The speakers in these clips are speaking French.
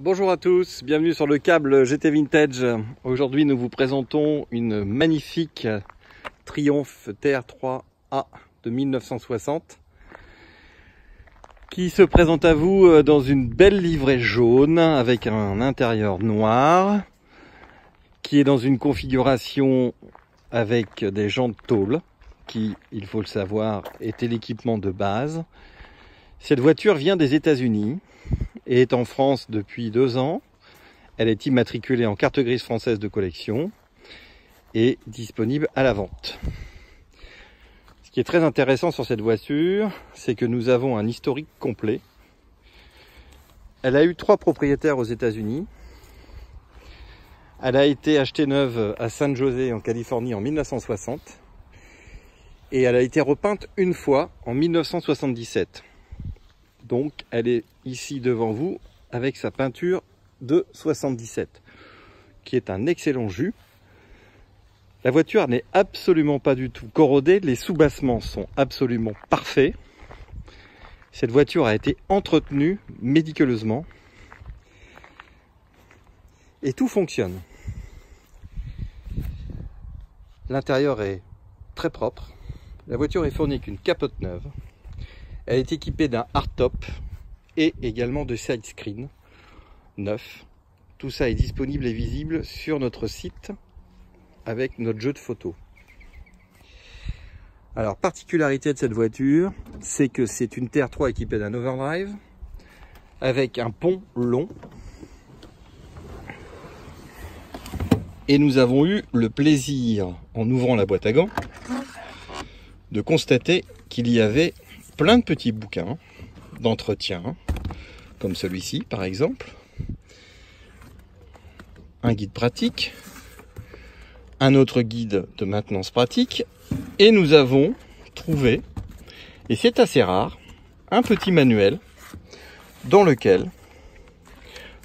Bonjour à tous, bienvenue sur le câble GT Vintage. Aujourd'hui nous vous présentons une magnifique Triumph TR3A de 1960 qui se présente à vous dans une belle livrée jaune avec un intérieur noir, qui est dans une configuration avec des jantes tôle qui, il faut le savoir, était l'équipement de base. Cette voiture vient des États-Unis et est en France depuis 2 ans. Elle est immatriculée en carte grise française de collection et disponible à la vente. Ce qui est très intéressant sur cette voiture, c'est que nous avons un historique complet. Elle a eu 3 propriétaires aux États-Unis. Elle a été achetée neuve à San José en Californie en 1960 et elle a été repeinte une fois en 1977. Donc elle est ici devant vous avec sa peinture de 77, qui est un excellent jus. La voiture n'est absolument pas du tout corrodée, les soubassements sont absolument parfaits. Cette voiture a été entretenue méticuleusement et tout fonctionne. L'intérieur est très propre. La voiture est fournie avec une capote neuve. Elle est équipée d'un hardtop et également de side screen neuf. Tout ça est disponible et visible sur notre site avec notre jeu de photos. Alors, particularité de cette voiture, c'est que c'est une TR3 équipée d'un overdrive avec un pont long. Et nous avons eu le plaisir, en ouvrant la boîte à gants, de constater qu'il y avait plein de petits bouquins d'entretien, comme celui-ci par exemple, un guide pratique, un autre guide de maintenance pratique, et nous avons trouvé, et c'est assez rare, un petit manuel dans lequel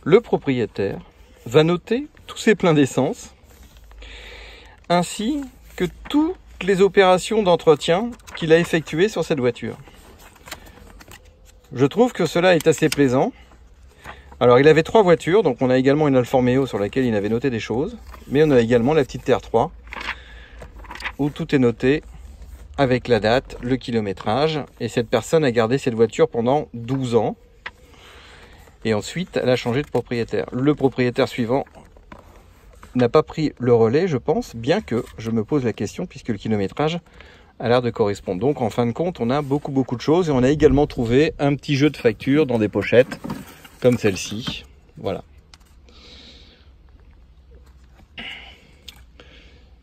le propriétaire va noter tous ses pleins d'essence, ainsi que toutes les opérations d'entretien qu'il a effectuées sur cette voiture. Je trouve que cela est assez plaisant. Alors il avait 3 voitures, donc on a également une Alfa Romeo sur laquelle il avait noté des choses, mais on a également la petite TR3 où tout est noté avec la date, le kilométrage, et cette personne a gardé cette voiture pendant 12 ans et ensuite elle a changé de propriétaire. Le propriétaire suivant n'a pas pris le relais, je pense, bien que je me pose la question puisque le kilométrage a l'air de correspondre. Donc en fin de compte, on a beaucoup de choses et on a également trouvé un petit jeu de factures dans des pochettes comme celle-ci. Voilà.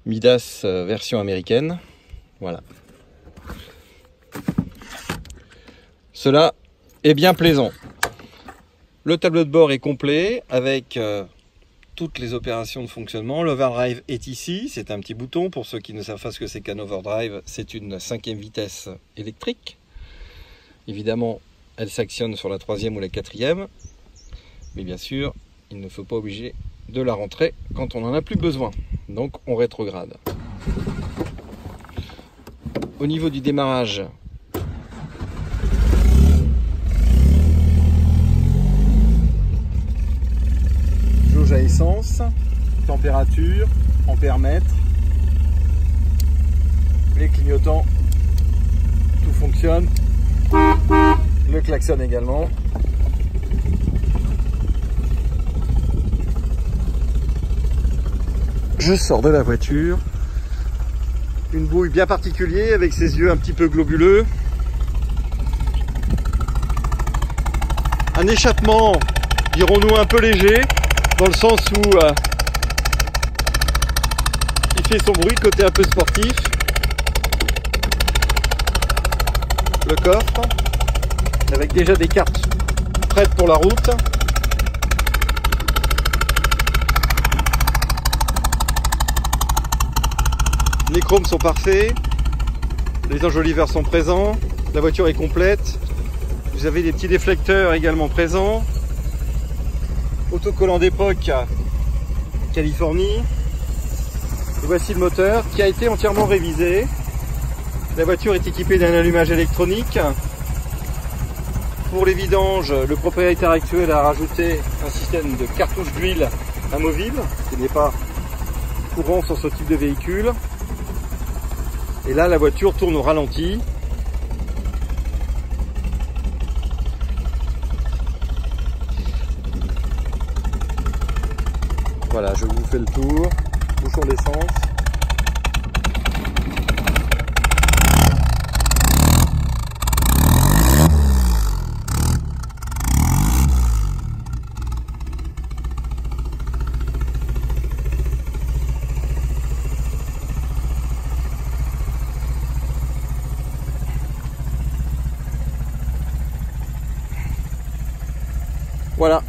Midas version américaine. Voilà. Cela est bien plaisant. Le tableau de bord est complet avec toutes les opérations de fonctionnement. L'overdrive est ici, c'est un petit bouton. Pour ceux qui ne savent pas ce que c'est qu'un overdrive, c'est une 5e vitesse électrique. Évidemment, elle s'actionne sur la 3e ou la 4e. Mais bien sûr, il ne faut pas obliger de la rentrer quand on n'en a plus besoin. Donc on rétrograde. Au niveau du démarrage, jauge à essence, température, ampère-mètre, les clignotants, tout fonctionne, le klaxon également. Je sors de la voiture, une bouille bien particulière avec ses yeux un petit peu globuleux, un échappement, dirons-nous, un peu léger, dans le sens où il fait son bruit, côté un peu sportif. Le coffre, avec déjà des cartes prêtes pour la route. Les chromes sont parfaits, les enjoliveurs sont présents, la voiture est complète. Vous avez des petits déflecteurs également présents. Autocollant d'époque Californie. Et voici le moteur qui a été entièrement révisé. La voiture est équipée d'un allumage électronique. pour les vidanges, le propriétaire actuel a rajouté un système de cartouche d'huile amovible, qui n'est pas courant sur ce type de véhicule. Et là, la voiture tourne au ralenti. Voilà, je vous fais le tour. Bouchon d'essence. Voilà,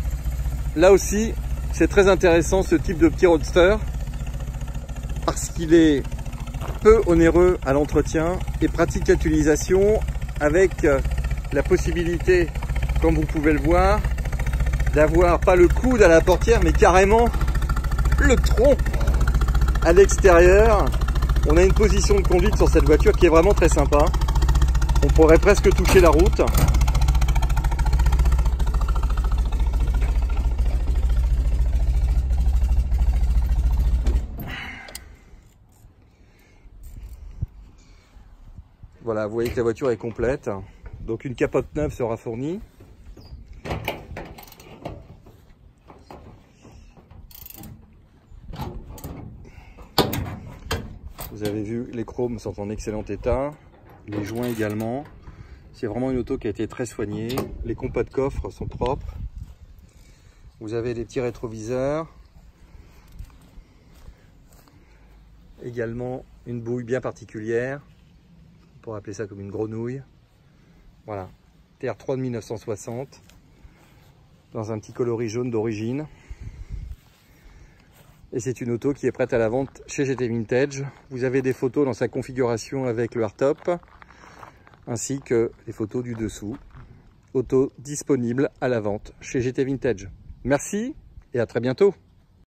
là aussi c'est très intéressant ce type de petit roadster parce qu'il est peu onéreux à l'entretien et pratique à l'utilisation avec la possibilité, comme vous pouvez le voir, d'avoir pas le coude à la portière mais carrément le tronc à l'extérieur. On a une position de conduite sur cette voiture qui est vraiment très sympa. On pourrait presque toucher la route. Voilà, vous voyez que la voiture est complète. Donc une capote neuve sera fournie. Vous avez vu, les chromes sont en excellent état. Les joints également. C'est vraiment une auto qui a été très soignée. Les compas de coffre sont propres. Vous avez des petits rétroviseurs. Également une bouille bien particulière. On pourrait appeler ça comme une grenouille. Voilà, TR3 de 1960 dans un petit coloris jaune d'origine. Et c'est une auto qui est prête à la vente chez GT Vintage. Vous avez des photos dans sa configuration avec le hardtop ainsi que les photos du dessous. Auto disponible à la vente chez GT Vintage. Merci et à très bientôt.